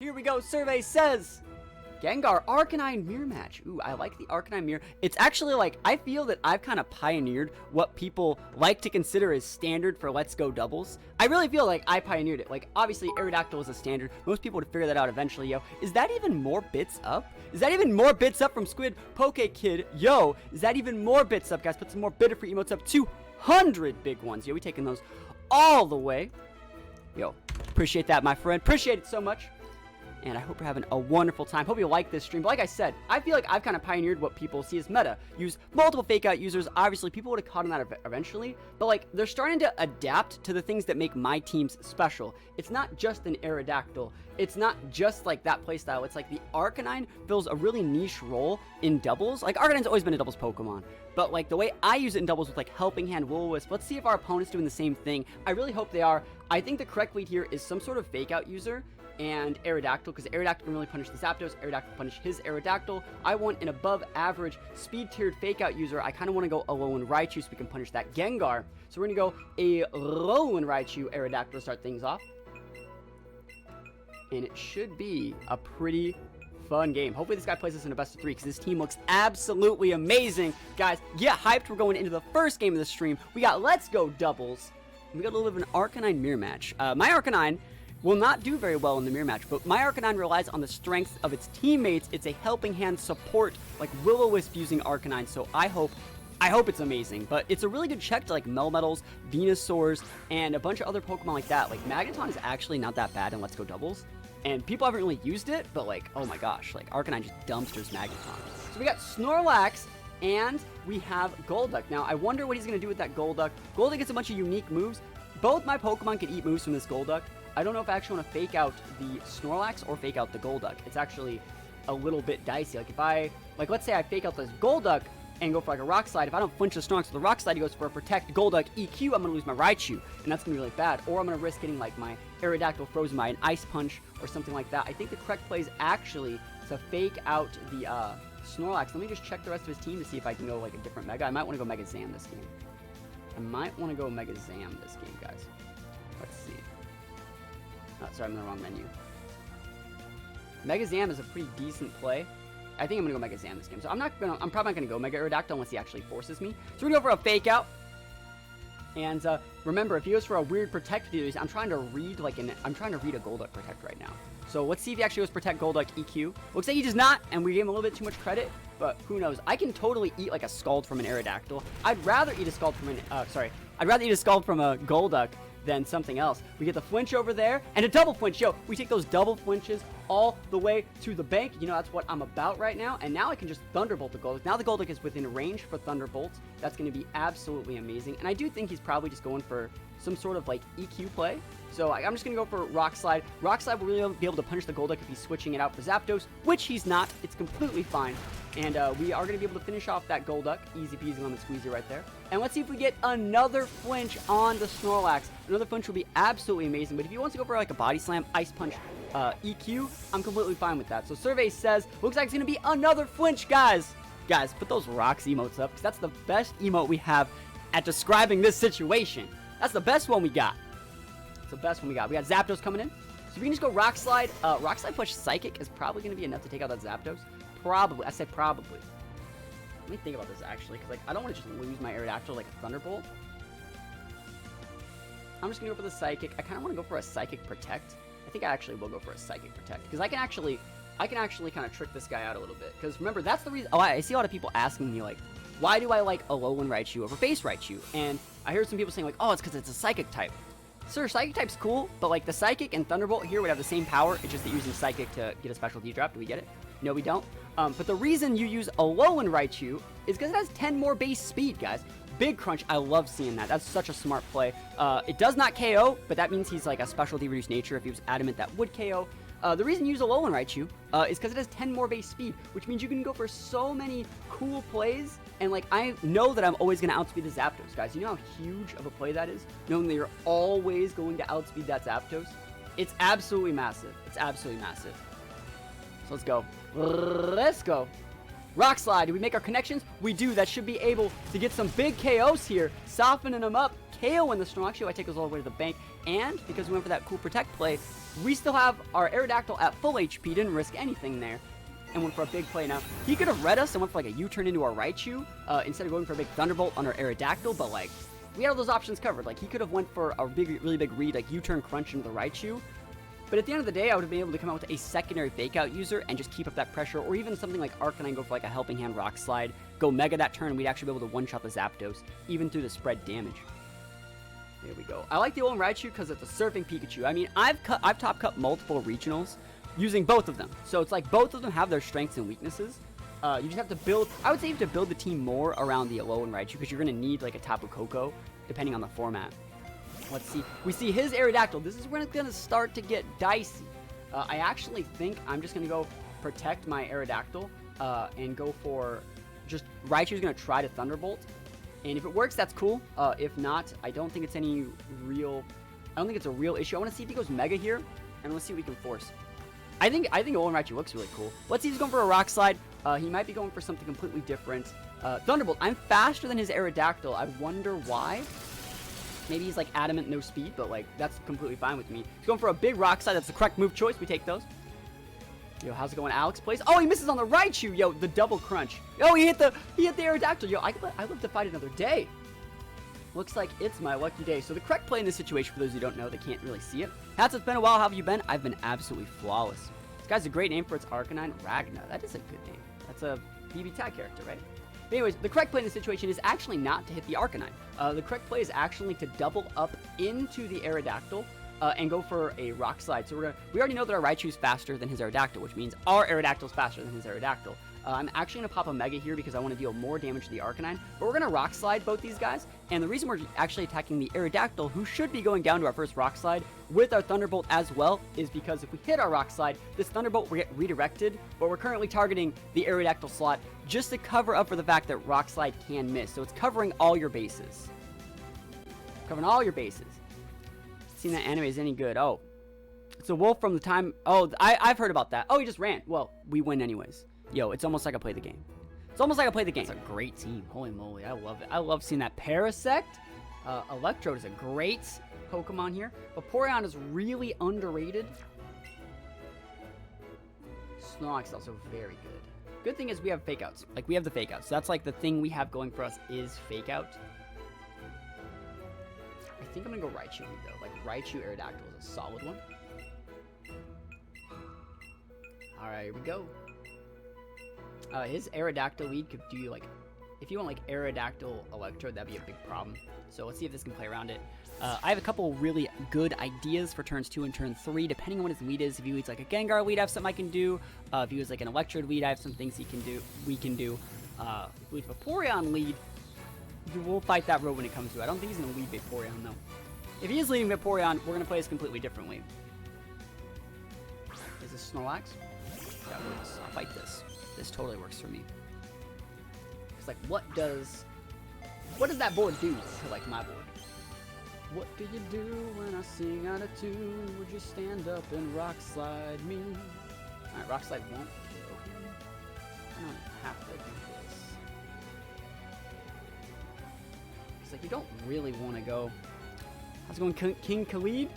Here we go. Survey says Gengar Arcanine Mirror match. Ooh, I like the Arcanine Mirror. It's actually like, I feel that I've kind of pioneered what people like to consider as standard for Let's Go doubles. I really feel like I pioneered it. Like, obviously, Aerodactyl is a standard. Most people would figure that out eventually, yo. Is that even more bits up? Is that even more bits up from Squid Poke Kid? Yo, is that even more bits up, guys? Put some more bitter for emotes up. 200 big ones. Yo, we taking those all the way. Yo, appreciate that, my friend. Appreciate it so much. And I hope you're having a wonderful time. Hope you like this stream. But like I said, I feel like I've kind of pioneered what people see as meta. Use multiple fake out users. Obviously, people would have caught on that eventually. But like, they're starting to adapt to the things that make my teams special. It's not just an Aerodactyl. It's not just like that playstyle. It's like the Arcanine fills a really niche role in doubles. Like, Arcanine's always been a doubles Pokemon. But like, the way I use it in doubles with like Helping Hand, Will-O-Wisp, let's see if our opponent's doing the same thing. I really hope they are. I think the correct lead here is some sort of fake out user and Aerodactyl, because Aerodactyl can really punish the Zapdos, Aerodactyl can punish his Aerodactyl. I want an above average speed tiered fake out user. I kind of want to go Alolan Raichu so we can punish that Gengar. So we're going to go a Alolan Raichu Aerodactyl to start things off. And it should be a pretty fun game. Hopefully this guy plays us in a best of 3 because this team looks absolutely amazing. Guys, get hyped. We're going into the first game of the stream. We got Let's Go doubles. We got a little bit of an Arcanine mirror match. My Arcanine will not do very well in the mirror match, but my Arcanine relies on the strength of its teammates. It's a helping hand support, like Will-O-Wisp using Arcanine, so I hope it's amazing. But it's a really good check to like Melmetals, Venusaurs, and a bunch of other Pokemon like that. Like, Magneton is actually not that bad in Let's Go doubles, and people haven't really used it, but like, oh my gosh, like Arcanine just dumpsters Magneton. So we got Snorlax, and we have Golduck. Now, I wonder what he's going to do with that Golduck. Golduck gets a bunch of unique moves. Both my Pokemon can eat moves from this Golduck. I don't know if I actually want to fake out the Snorlax or fake out the Golduck. It's actually a little bit dicey. Like, if I, like, let's say I fake out this Golduck and go for like a Rock Slide. If I don't flinch the Snorlax with the Rock Slide, he goes for a Protect Golduck EQ, I'm going to lose my Raichu, and that's going to be really bad. Or I'm going to risk getting like my Aerodactyl frozen by an Ice Punch or something like that. I think the correct play is actually to fake out the Snorlax. Let me just check the rest of his team to see if I can go like a different Mega. I might want to go Mega Zam this game. Guys. Let's see. Oh, sorry, I'm in the wrong menu. Mega Zam is a pretty decent play. I think I'm gonna go Mega Zam this game. So I'm probably not gonna go Mega Aerodactyl unless he actually forces me. So we're gonna go for a fake out. And remember, if he goes for a weird Protect with I'm trying to read a Golduck Protect right now. So let's see if he actually goes Protect Golduck EQ. Looks like he does not, and we gave him a little bit too much credit, but who knows? I can totally eat like a Scald from an Aerodactyl. I'd rather eat a Scald from a Golduck than something else. We get the flinch over there, and a double flinch. Yo, we take those double flinches all the way to the bank. You know, that's what I'm about right now. And now I can just Thunderbolt the Golduck. Now the Golduck is within range for Thunderbolts. That's going to be absolutely amazing. And I do think he's probably just going for some sort of like EQ play. So I'm just going to go for Rock Slide. Rock Slide will really be able to punish the Golduck if he's switching it out for Zapdos, which he's not. It's completely fine. And we are going to be able to finish off that Golduck. Easy peasy on the squeezer right there. And let's see if we get another flinch on the Snorlax. Another flinch would be absolutely amazing. But if he wants to go for like a Body Slam, Ice Punch, EQ, I'm completely fine with that. So survey says, looks like it's going to be another flinch, guys. Guys, put those rocks emotes up, because that's the best emote we have at describing this situation. That's the best one we got. It's the best one we got. We got Zapdos coming in. So we can just go Rock Slide. Rock Slide push Psychic is probably going to be enough to take out that Zapdos. Probably. I said probably. Let me think about this, actually, because like, I don't want to just lose my Aerodactyl like a Thunderbolt. I'm just going to go for the Psychic. I kind of want to go for a Psychic Protect. I think I actually will go for a Psychic Protect, because I can actually kind of trick this guy out a little bit. Because remember, that's the reason. Oh, I see a lot of people asking me, like, why do I like Alolan Raichu over Base Raichu? And I heard some people saying, like, oh, it's because it's a Psychic type. Sir, Psychic type's cool, but like the Psychic and Thunderbolt here would have the same power. It's just that using Psychic to get a special D-drop. Do we get it? No, we don't. But the reason you use Alolan Raichu is because it has 10 more base speed, guys. Big Crunch, I love seeing that. That's such a smart play. It does not KO, but that means he's like a specialty reduced nature. If he was adamant, that would KO. The reason you use Alolan Raichu is because it has 10 more base speed, which means you can go for so many cool plays. And like, I know that I'm always going to outspeed the Zapdos, guys. You know how huge of a play that is? Knowing that you're always going to outspeed that Zapdos? It's absolutely massive. It's absolutely massive. So let's go. Let's go. Rock Slide. Do we make our connections? We do. That should be able to get some big KOs here. Softening them up. KO in the Snorlax. Actually, I take those all the way to the bank. and because we went for that cool Protect play, we still have our Aerodactyl at full HP, didn't risk anything there, and went for a big play. Now, he could have read us and went for like a U-turn into our Raichu, instead of going for a big Thunderbolt on our Aerodactyl, but like, we had all those options covered. Like, he could have went for a really big read, like U-turn crunch into the Raichu. But at the end of the day, I would have been able to come out with a secondary fake-out user and just keep up that pressure, or even something like Arcanine, go for like a Helping Hand Rock Slide, go Mega that turn, and we'd actually be able to one-shot the Zapdos, even through the spread damage. There we go. I like the Alolan Raichu because it's a surfing Pikachu. I mean, I've top cut multiple regionals using both of them. So it's like both of them have their strengths and weaknesses. You just have to build, I would say you have to build the team more around the Alolan Raichu because you're going to need like a Tapu Koko, depending on the format. Let's see. We see his Aerodactyl. This is when it's going to start to get dicey. I actually think I'm just going to go protect my Aerodactyl and go for just Raichu's going to try to Thunderbolt. And if it works, that's cool. If not, I don't think it's any real... I don't think it's a real issue. I want to see if he goes Mega here, and let's see what we can force. I think Alolan Raichu looks really cool. Let's see if he's going for a Rock Slide. He might be going for something completely different. Thunderbolt. I'm faster than his Aerodactyl. I wonder why. Maybe he's like adamant no speed, but like that's completely fine with me. He's going for a big Rock Slide. That's the correct move choice. We take those. Yo, how's it going? Alex plays. Oh, he misses on the Raichu. Yo, the double crunch. Oh, he hit the Aerodactyl. Yo, I live to fight another day. Looks like it's my lucky day. So the correct play in this situation, for those who don't know, they can't really see it. Hats, it's been a while. How have you been? I've been absolutely flawless. This guy's a great name for its Arcanine. Ragna. That is a good name. That's a PB tag character, right? But anyways, the correct play in this situation is actually not to hit the Arcanine. The correct play is actually to double up into the Aerodactyl and go for a Rock Slide. So we already know that our Raichu is faster than his Aerodactyl, which means our Aerodactyl is faster than his Aerodactyl. I'm actually going to pop a Mega here because I want to deal more damage to the Arcanine, but we're going to Rock Slide both these guys, and the reason we're actually attacking the Aerodactyl, who should be going down to our first Rock Slide, with our Thunderbolt as well, is because if we hit our Rock Slide, this Thunderbolt will get redirected, but we're currently targeting the Aerodactyl slot just to cover up for the fact that Rock Slide can miss, so it's covering all your bases. Covering all your bases. Seen that anime is any good. Oh, it's a wolf from the time... Oh, I've heard about that. Oh, he just ran. Well, we win anyways. Yo, it's almost like I play the game. It's almost like I play the game. It's a great team. Holy moly, I love it. I love seeing that. Parasect. Electrode is a great Pokemon here. Vaporeon is really underrated. Snorlax is also very good. Good thing is we have Fake Outs. Like, we have the Fake Outs. So that's like the thing we have going for us is Fake Out. I think I'm going to go Raichu though. Like, Raichu Aerodactyl is a solid one. Alright, here we go. His Aerodactyl lead could do, like, if you want, like, Aerodactyl Electrode, that'd be a big problem. So let's see if this can play around it. I have a couple really good ideas for turns 2 and turn 3, depending on what his lead is. If he leads, like, a Gengar lead, I have something I can do. If he was, like, an Electrode lead, I have some things we can do. If he leads Vaporeon lead, we'll fight that road when it comes to it. I don't think he's going to lead Vaporeon, though. If he is leading Vaporeon, we're going to play this completely differently. Is this Snorlax? That works. I'll fight this. This totally works for me. It's like, what does that board do to, like, my board? What do you do when I sing out of tune? Would you stand up and Rock Slide me? Alright, Rock Slide won't kill him. I don't have to do this. It's like, you don't really want to go... How's it going, King Khalid?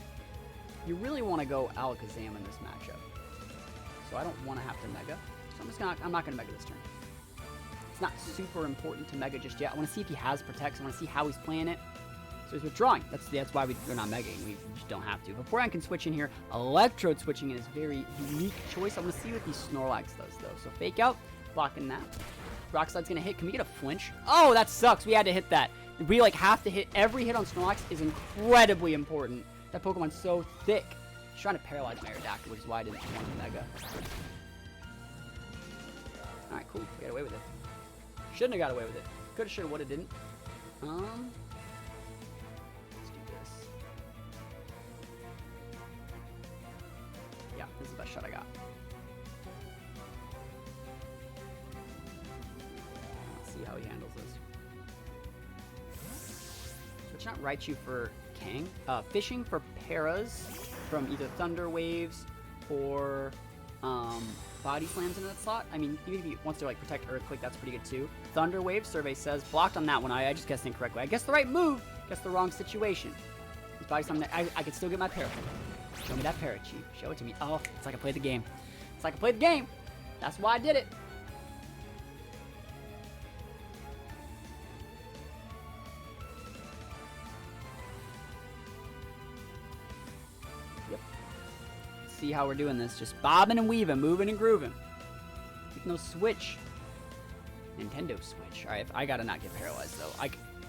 You really want to go Alakazam in this matchup. So I don't want to have to Mega. So I'm not gonna Mega this turn. It's not super important to Mega just yet. I want to see if he has Protects. I want to see how he's playing it. So he's withdrawing. That's why we're not Megaing. We just don't have to. Vaporeon can switch in here. Electrode switching in is a very unique choice. I want to see what these Snorlax does though. So Fake Out, blocking that. Rock Slide's gonna hit. Can we get a flinch? Oh, that sucks. We had to hit that. We like have to hit. Every hit on Snorlax is incredibly important. That Pokemon's so thick. He's trying to paralyze my Aerodactyl, which is why I didn't want to Mega. Alright, cool. We got away with it. Shouldn't have got away with it. Coulda, shoulda, woulda, didn't. Let's do this. Yeah, this is the best shot I got. Let's see how he handles this. Switch out Raichu for Kang. Fishing for Paras from either Thunder Waves or Body Slams into that slot. I mean, even if he wants to like protect Earthquake, that's pretty good too. Thunder Wave, survey says, blocked on that one. I just guessed incorrectly. I guessed the right move, guessed the wrong situation. He's body slam. I can still get my para. Show me that para, Chief. Show it to me. Oh, it's like I played the game. It's like I played the game. That's why I did it. Yep. See how we're doing this. Just bobbing and weaving, moving and grooving. Keeping those switch. Nintendo Switch. Alright, I gotta not get paralyzed, though.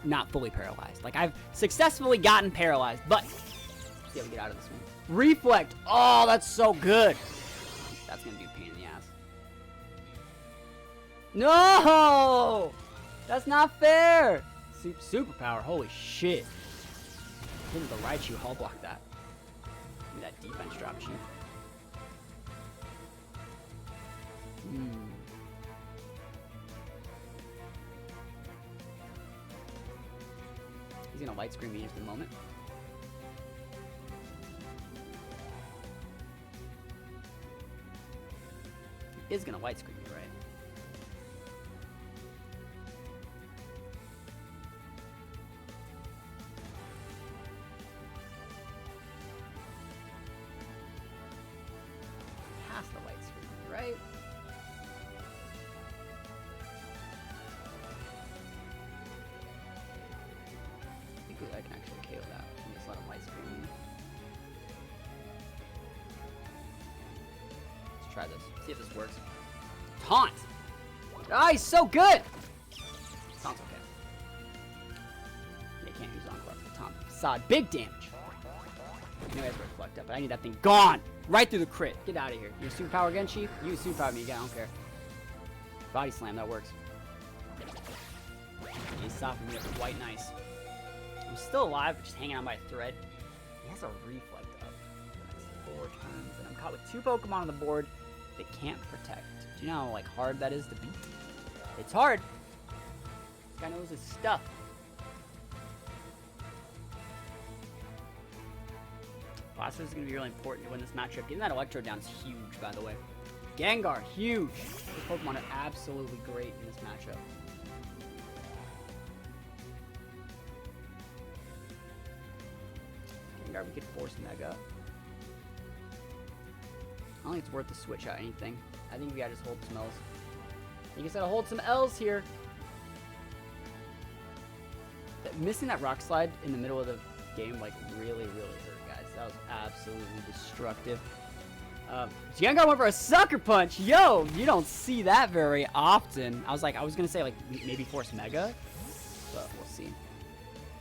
Not fully paralyzed. Like, I've successfully gotten paralyzed, but let's see how we get out of this one. Reflect. Oh, that's so good. That's gonna be a pain in the ass. No! That's not fair! Superpower. Holy shit. Didn't the Raichu hull block that? Give me that defense drop, Chief. He's gonna light screen me in just a moment. He is gonna light screen me, right? Has to light screen me, right? I can actually KO that and just let him light screen me. Let's try this. See if this works. Taunt! Ah, he's so good! Taunt's okay. Yeah, can't use Encore for the taunt. Facade, big damage. I know he has reflect up, but I need that thing gone! Right through the crit. Get out of here. You superpower again, Chief? You superpower me again, I don't care. Body slam, that works. He's stopping me up quite nice. I'm still alive, but just hanging on by a thread. He has a reflect up for the next 4 turns, and I'm caught with 2 Pokemon on the board that can't protect. Do you know how hard that is to beat? It's hard. This guy knows his stuff. Blaster is going to be really important to win this matchup. Getting that Electro down is huge, by the way. Gengar, huge. These Pokemon are absolutely great in this matchup. We could force Mega. I don't think it's worth the switch out anything. I think we gotta just hold some L's. You just gotta hold some L's here. Missing that rock slide in the middle of the game really hurt, guys. That was absolutely destructive. Gengar went for a sucker punch. Yo, you don't see that very often. I was gonna say maybe force Mega, but we'll see.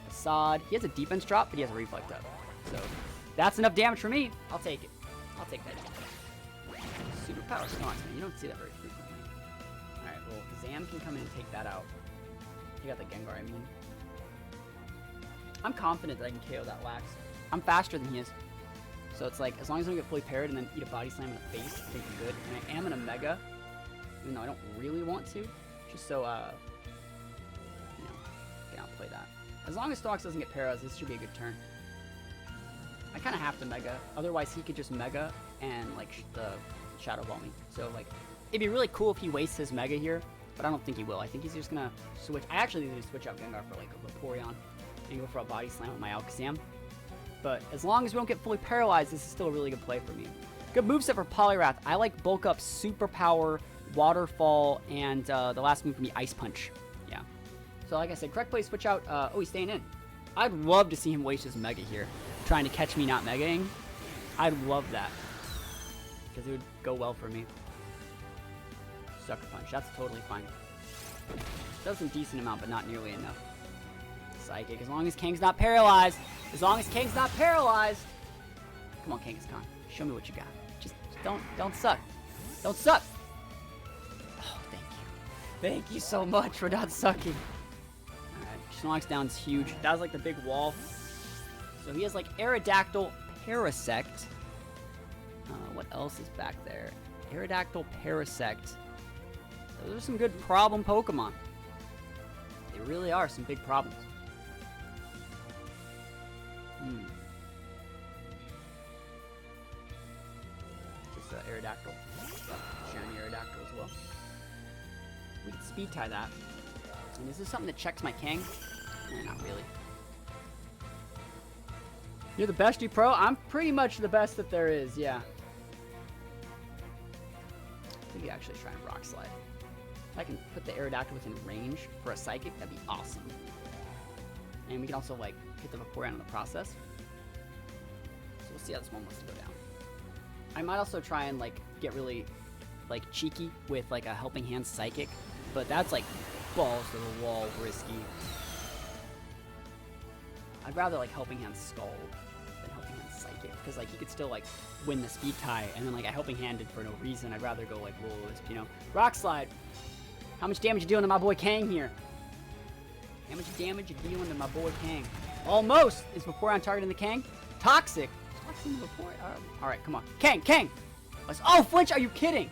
Facade. He has a defense drop, but he has a reflect up. So that's enough damage for me. I'll take it. I'll take that damage. Superpower stunts, man. You don't see that very frequently. Alright, well, Zam can come in and take that out. He got the Gengar, I mean. I'm confident that I can KO that Lax. I'm faster than he is. So it's as long as I don't get fully parried and then eat a body slam in the face, I think I'm good. And I am in a Mega, even though I don't really want to. Just so, can outplay that. As long as Stox doesn't get paralyzed, this should be a good turn. I kind of have to Mega, otherwise he could just Mega and the Shadow Ball me. So it'd be really cool if he wastes his Mega here, but I don't think he will. I think he's just gonna switch. I actually need to switch out Gengar for a Vaporeon and go for a Body Slam with my Alakazam. But as long as we don't get fully paralyzed, this is still a really good play for me. Good moveset for Poliwrath. I like Bulk Up, Superpower, Waterfall, and the last move for me, Ice Punch. Yeah. So like I said, correct play, switch out. Oh, he's staying in. I'd love to see him waste his Mega here, trying to catch me not Megaing. I'd love that, because it would go well for me. Sucker Punch, that's totally fine. Does a decent amount, but not nearly enough. Psychic, as long as Kang's not paralyzed. As long as Kang's not paralyzed. Come on, Kangaskhan, show me what you got. Just don't suck. Don't suck. Oh, thank you. Thank you so much for not sucking. Snorlax down is huge. That was the big wall. So he has Aerodactyl, Parasect. What else is back there? Aerodactyl, Parasect. Those are some good problem Pokemon. They really are some big problems. Just Aerodactyl. Shiny Aerodactyl as well. We can speed tie that. And is this something that checks my Kang? Not really. You're the bestie pro? I'm pretty much the best that there is, yeah. I think you actually try and rock slide. If I can put the Aerodactyl within range for a Psychic, that'd be awesome. And we can also, like, hit the Vaporeon in the process. So we'll see how this one wants to go down. I might also try and, like, get really, like, cheeky with, like, a Helping Hand Psychic. But that's, like, balls to the wall risky. I'd rather, like, Helping Hand Scald than Helping Hand Psychic. Because, like, he could still, like, win the speed tie. And then, like, a Helping Hand for no reason. I'd rather go, like, Will-O-Wisp, you know? Rock Slide. How much damage you doing to my boy Kang here? How much damage you dealing to my boy Kang? Almost! Is Vaporeon targeting the Kang? Toxic! Toxic Vaporeon. Alright, come on. Kang! Kang! Oh, flinch! Are you kidding?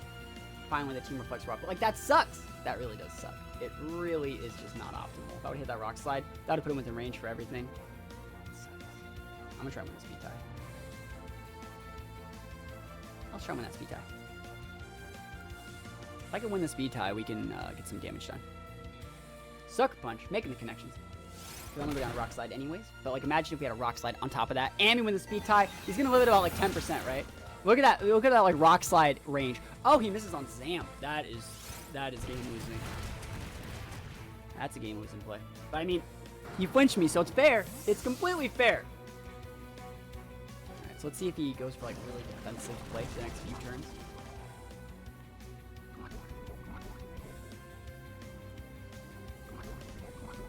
Finally, the Team Reflex Rock. But, like, that sucks. That really does suck. It really is just not optimal. If I would hit that Rock Slide, that would put him within range for everything. I'm gonna try and win the speed tie. I'll try and win that speed tie. If I can win the speed tie, we can get some damage done. Sucker Punch, making the connections. We're only going to Rock Slide anyways. But like, imagine if we had a Rock Slide on top of that, and we win the speed tie. He's gonna live at about like 10%, right? Look at that! Look at that like Rock Slide range. Oh, he misses on Zam. That is game losing. That's a game losing play. But I mean, he flinched me, so it's fair. It's completely fair. All right, so let's see if he goes for like really defensive play for the next few turns.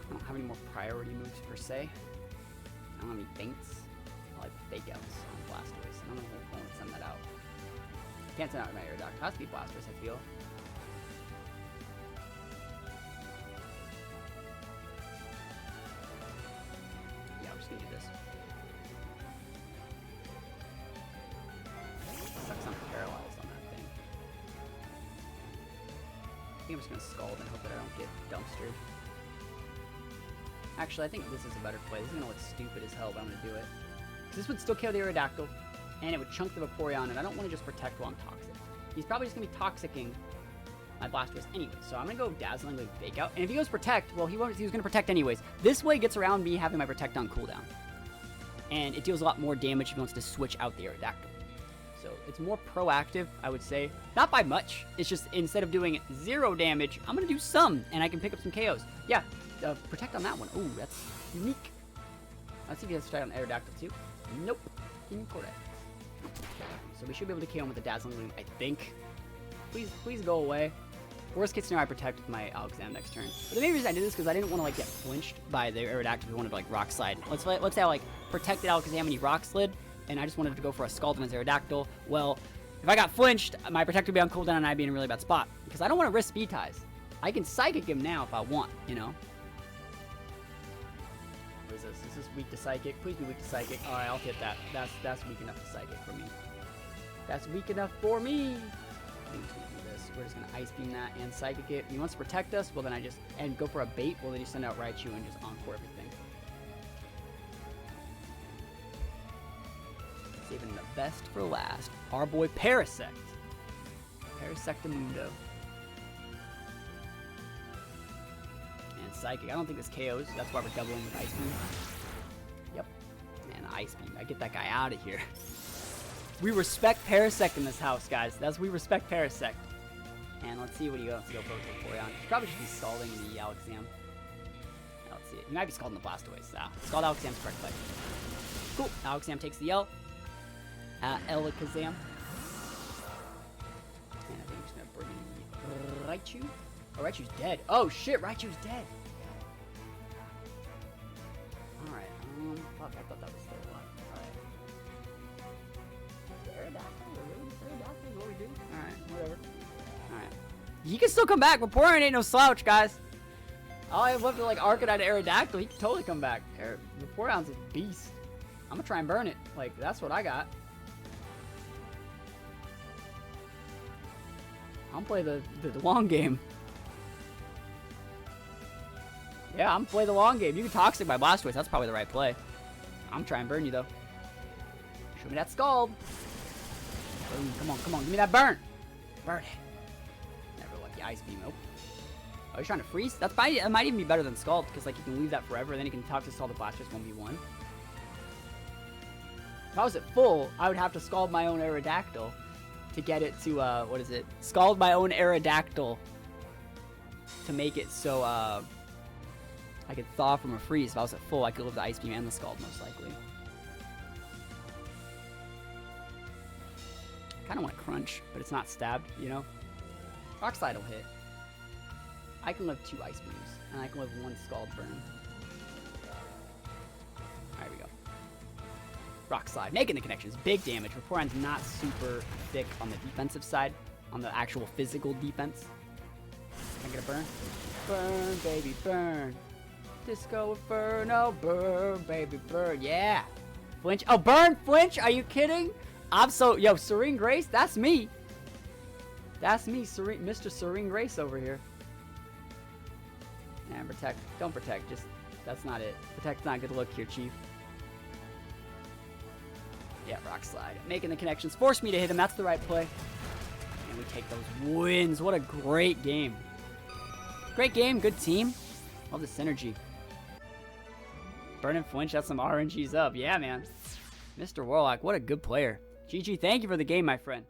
I don't have any more priority moves per se. I don't have any feints. I like fake outs on Blastoise. I don't know if I won't send that out. Can't send out my Aerodactyl. It has to be Blastoise, I feel. Yeah, we're just gonna do this. Sucks I'm paralyzed on that thing. I think I'm just gonna Scald and hope that I don't get dumpstered. Actually, I think this is a better play. This is going to look stupid as hell, but I'm going to do it. Because this would still kill the Aerodactyl, and it would chunk the Vaporeon, and I don't want to just Protect while I'm Toxic. He's probably just going to be Toxicking my Blastoise anyway, so I'm going to go Dazzling with Fake Out. And if he goes Protect, well, he was going to Protect anyways. This way gets around me having my Protect on cooldown. And it deals a lot more damage if he wants to switch out the Aerodactyl. So it's more proactive, I would say. Not by much. It's just instead of doing 0 damage, I'm going to do some, and I can pick up some KOs. Yeah. Protect on that one. Ooh, that's unique. Let's see if he has to try on Aerodactyl too. Nope. Incorrect. So we should be able to KO him with a Dazzling Gleam, I think. Please go away. Worst case scenario, I Protect with my Alakazam next turn. But the main reason I did this is because I didn't want to like get flinched by the Aerodactyl if we wanted to like Rock Slide. Let's say I like protected Alakazam and he Rock Slid, and I just wanted to go for a Scald on his Aerodactyl. Well, if I got flinched, my Protect would be on cooldown and I'd be in a really bad spot. Because I don't want to risk speed ties. I can Psychic him now if I want, you know? What is this? Is this weak to Psychic? Please be weak to Psychic. Alright, I'll hit that. That's weak enough to Psychic for me. That's weak enough for me. I think we're just gonna do this. We're just gonna Ice Beam that and Psychic it. He wants to protect us, well then and go for a bait, well then you send out Raichu and just Encore everything. Saving the best for last. Our boy Parasect. Parasectamundo. Psychic. I don't think this KOs. That's why we're doubling with Ice Beam. Yep. Man, Ice Beam. I get that guy out of here. We respect Parasect in this house, guys. We respect Parasect. And let's see what he wants to go for Vaporeon. He probably should be scalding the Alakazam. Let's see. He might be scalding the Blastoise. Scald Alakazam's correct play. Cool. Alakazam takes the L. Alakazam. And I think I'm just going to bring in Raichu. Oh, Raichu's dead. Oh, shit. Raichu's dead. Alright. Fuck, I thought that was still alive. Alright. Aerodactyl? What we do? Alright, whatever. Alright. He can still come back. Vaporeon ain't no slouch, guys. All I have left to like Arcanine Aerodactyl. He can totally come back. Vaporeon's a beast. I'm gonna try and burn it. Like, that's what I got. I'm play the long game. Yeah, I'm play the long game. You can Toxic my Blastoise. That's probably the right play. I'm trying to burn you, though. Show me that Scald. Boom. Come on, come on. Give me that burn. Burn it. Never lucky Ice Beam. Nope. Oh, he's trying to freeze? That might even be better than Scald, because like you can leave that forever, and then you can Toxic Scald the Blastoise 1v1. If I was at full, I would have to scald my own Aerodactyl to get it to, what is it? Scald my own Aerodactyl to make it so, I could thaw from a freeze. If I was at full, I could live the Ice Beam and the Scald, most likely. I kind of want to crunch, but it's not stabbed, you know? Rock Slide will hit. I can live 2 Ice Beams, and I can live 1 Scald Burn. There we go. Rock Slide, making the connections. Big damage. Vaporeon's not super thick on the defensive side, on the actual physical defense. Can I get a burn? Burn, baby, burn. Disco Inferno, burn, baby, burn. Yeah. Flinch. Oh, burn, flinch. Are you kidding? Yo, Serene Grace, that's me. That's me, Mr. Serene Grace over here. And protect. Don't protect. Just, that's not it. Protect's not good look here, Chief. Yeah, Rock Slide. Making the connections. Force me to hit him. That's the right play. And we take those wins. What a great game. Great game. Good team. Love the synergy. Burn and flinch. That's some RNGs up. Yeah, man. Mr. Warlock, what a good player. GG, thank you for the game, my friend.